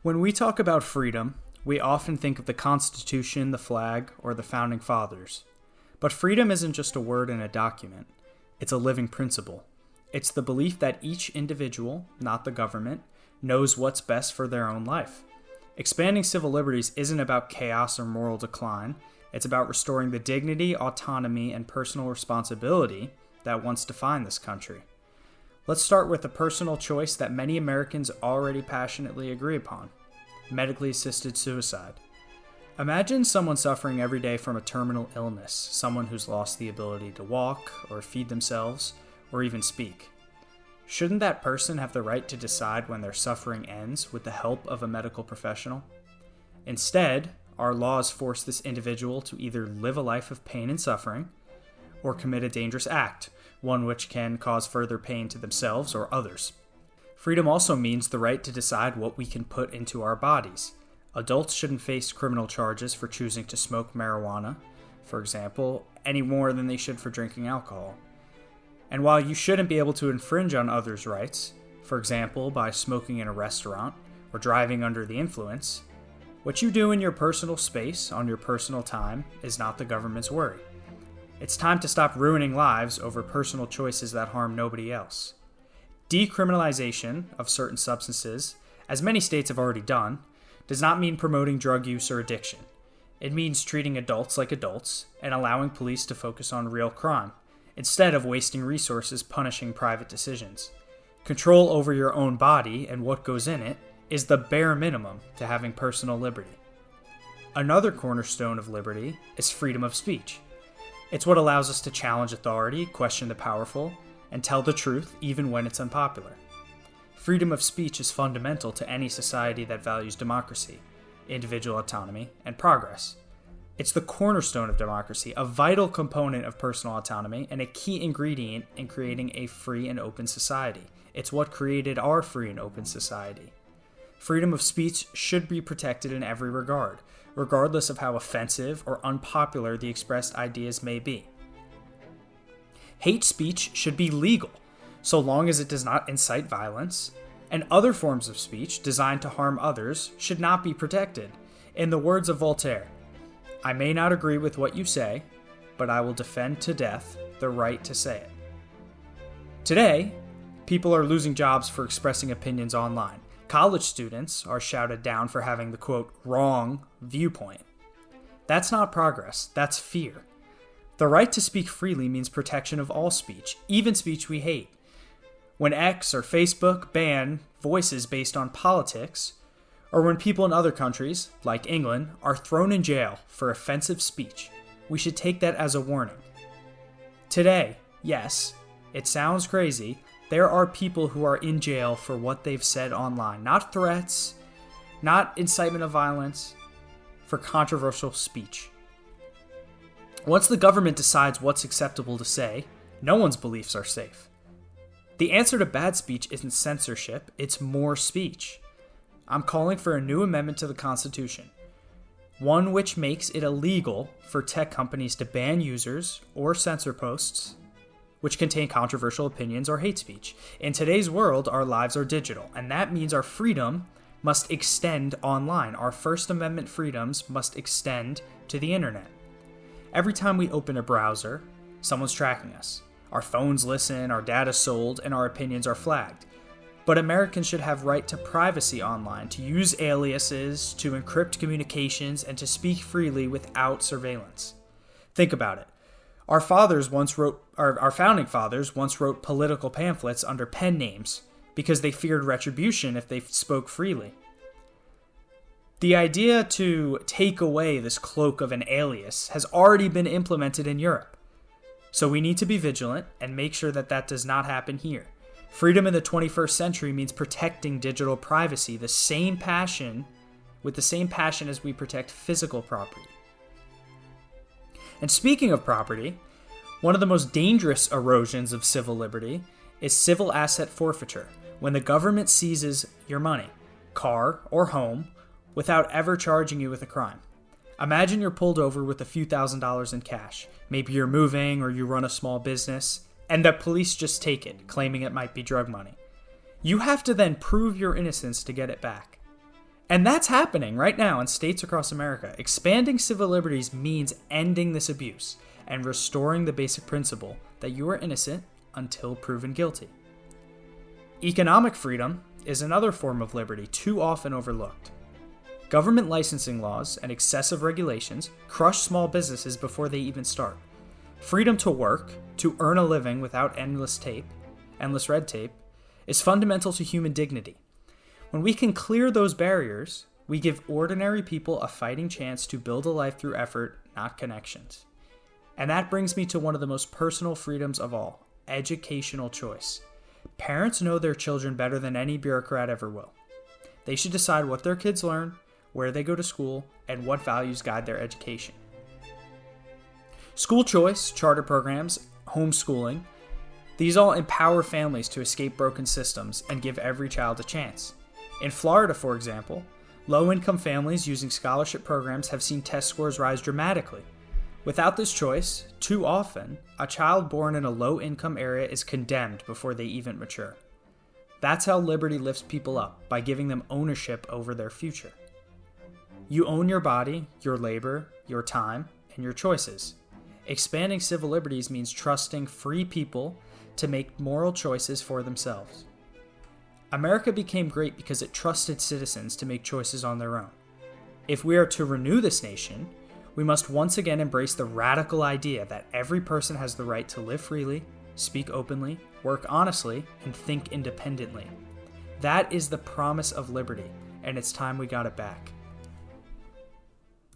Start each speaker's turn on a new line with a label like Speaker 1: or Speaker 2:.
Speaker 1: When we talk about freedom, we often think of the Constitution, the flag, or the Founding Fathers. But freedom isn't just a word in a document. It's a living principle. It's the belief that each individual, not the government, knows what's best for their own life. Expanding civil liberties isn't about chaos or moral decline. It's about restoring the dignity, autonomy, and personal responsibility that once defined this country. Let's start with a personal choice that many Americans already passionately agree upon: medically assisted suicide. Imagine someone suffering every day from a terminal illness, someone who's lost the ability to walk, or feed themselves, or even speak. Shouldn't that person have the right to decide when their suffering ends with the help of a medical professional? Instead, our laws force this individual to either live a life of pain and suffering, or commit a dangerous act, one which can cause further pain to themselves or others. Freedom also means the right to decide what we can put into our bodies. Adults shouldn't face criminal charges for choosing to smoke marijuana, for example, any more than they should for drinking alcohol. And while you shouldn't be able to infringe on others' rights, for example, by smoking in a restaurant or driving under the influence, what you do in your personal space on your personal time is not the government's worry. It's time to stop ruining lives over personal choices that harm nobody else. Decriminalization of certain substances, as many states have already done, does not mean promoting drug use or addiction. It means treating adults like adults and allowing police to focus on real crime, instead of wasting resources punishing private decisions. Control over your own body and what goes in it is the bare minimum to having personal liberty. Another cornerstone of liberty is freedom of speech. It's what allows us to challenge authority, question the powerful, and tell the truth even when it's unpopular. Freedom of speech is fundamental to any society that values democracy, individual autonomy, and progress. It's the cornerstone of democracy, a vital component of personal autonomy, and a key ingredient in creating a free and open society. It's what created our free and open society. Freedom of speech should be protected in every regard, regardless of how offensive or unpopular the expressed ideas may be. Hate speech should be legal, so long as it does not incite violence, and other forms of speech designed to harm others should not be protected. In the words of Voltaire, "I may not agree with what you say, but I will defend to death the right to say it." Today, people are losing jobs for expressing opinions online. College students are shouted down for having the, quote, wrong viewpoint. That's not progress, that's fear. The right to speak freely means protection of all speech, even speech we hate. When X or Facebook ban voices based on politics, or when people in other countries, like England, are thrown in jail for offensive speech, we should take that as a warning. Today, yes, it sounds crazy, there are people who are in jail for what they've said online. Not threats, not incitement of violence, for controversial speech. Once the government decides what's acceptable to say, no one's beliefs are safe. The answer to bad speech isn't censorship, it's more speech. I'm calling for a new amendment to the Constitution, one which makes it illegal for tech companies to ban users or censor posts which contain controversial opinions or hate speech. In today's world, our lives are digital, and that means our freedom must extend online. Our First Amendment freedoms must extend to the internet. Every time we open a browser, someone's tracking us. Our phones listen, our data's sold, and our opinions are flagged. But Americans should have right to privacy online, to use aliases, to encrypt communications, and to speak freely without surveillance. Think about it. Our founding fathers once wrote political pamphlets under pen names because they feared retribution if they spoke freely. The idea to take away this cloak of an alias has already been implemented in Europe. So we need to be vigilant and make sure that that does not happen here. Freedom in the 21st century means protecting digital privacy with the same passion as we protect physical property. And speaking of property, one of the most dangerous erosions of civil liberty is civil asset forfeiture, when the government seizes your money, car, or home without ever charging you with a crime. Imagine you're pulled over with a few $1,000s in cash. Maybe you're moving or you run a small business, and the police just take it, claiming it might be drug money. You have to then prove your innocence to get it back. And that's happening right now in states across America. Expanding civil liberties means ending this abuse and restoring the basic principle that you are innocent until proven guilty. Economic freedom is another form of liberty too often overlooked. Government licensing laws and excessive regulations crush small businesses before they even start. Freedom to work, to earn a living without endless red tape, is fundamental to human dignity. When we can clear those barriers, we give ordinary people a fighting chance to build a life through effort, not connections. And that brings me to one of the most personal freedoms of all, educational choice. Parents know their children better than any bureaucrat ever will. They should decide what their kids learn, where they go to school, and what values guide their education. School choice, charter programs, homeschooling, these all empower families to escape broken systems and give every child a chance. In Florida, for example, low-income families using scholarship programs have seen test scores rise dramatically. Without this choice, too often, a child born in a low-income area is condemned before they even mature. That's how liberty lifts people up, by giving them ownership over their future. You own your body, your labor, your time, and your choices. Expanding civil liberties means trusting free people to make moral choices for themselves. America became great because it trusted citizens to make choices on their own. If we are to renew this nation, we must once again embrace the radical idea that every person has the right to live freely, speak openly, work honestly, and think independently. That is the promise of liberty, and it's time we got it back.